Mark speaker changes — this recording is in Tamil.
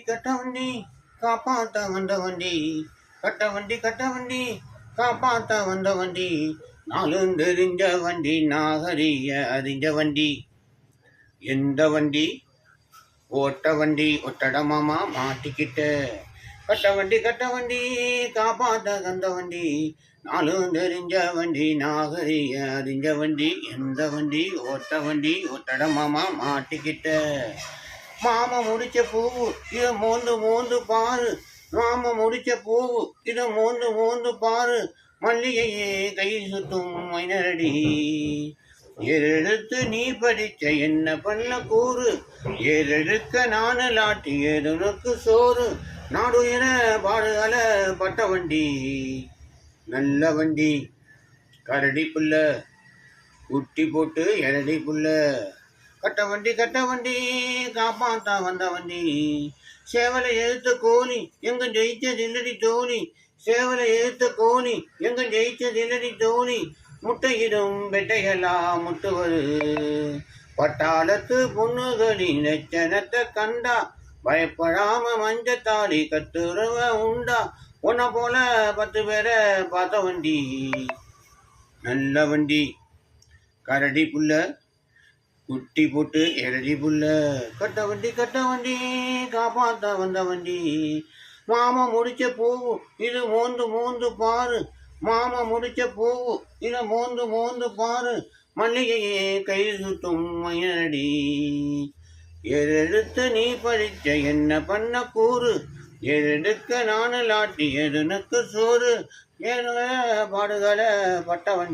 Speaker 1: கட்ட வண்டி காப்பாத்த வந்த வண்டி, கட்ட வண்டி கட்ட வண்டி காப்பாத்த வந்த வண்டி, நாளும் தெரிஞ்ச வண்டி நாகரிய அறிஞ்ச வண்டி. எந்த வண்டி? ஓட்ட வண்டி ஒட்டடமாமா மாட்டிக்கிட்ட, கட்ட வண்டி காப்பாத்த வந்த வண்டி, நாளும் தெரிஞ்ச வண்டி நாகரிய அறிஞ்ச வண்டி. எந்த வண்டி? ஓட்ட வண்டி ஒட்டடமாமா மாட்டிக்கிட்ட. மாமா முடிச்ச பூவு இத மோந்து மோந்து பாரு, மாமா முடிச்ச பூவு இத மோந்து மோந்து பாரு, மல்லிகையே கையில் சுத்தும் மைனரடி. ஏறெழுத்து நீ படிச்ச என்ன பண்ண கூறு, ஏறெழுக்க நானு லாட்டி ஏதுனுக்கு சோறு, நாடுயிர பாடுகல பட்ட வண்டி. நல்ல வண்டி கரடி புள்ள குட்டி போட்டு எரடி புள்ள, கட்ட வண்டி காப்பாத்தா வந்த வண்டி. சேவலை எழுத்த கோழி எங்க ஜெயிச்சதில்லடி தோழி, சேவலை எழுத்த கோழி எங்க ஜெயிச்சதில்லடி தோழி, முட்டையிடும் வெட்டைகளா முட்டுவது, பட்டாளத்து பொண்ணுகளின் லட்சணத்தை கண்டா பயப்படாம மஞ்சத்தாடி கட்டுறவ உண்டா, உன்னை போல 10 பேரை பார்த்த வண்டி. நல்ல வண்டி கரடி புள்ள குட்டி போட்டு எரடி புள்ள, கட்ட வண்டி காப்பாத்த வந்த வண்டி. மாமா முடிச்ச பூவு இது மோந்து மோந்து பாரு, மாமா முடிச்ச பூவு இத மோந்து மோந்து பாரு, மல்லிகையே கை சுத்தும் மயனடி. ஏறெடுத்து நீ படிச்ச என்ன பண்ண கூறு, ஏறெடுக்க நானு லாட்டி எதுனுக்கு சோறு, ஏன பாடுகள பட்ட வண்டி.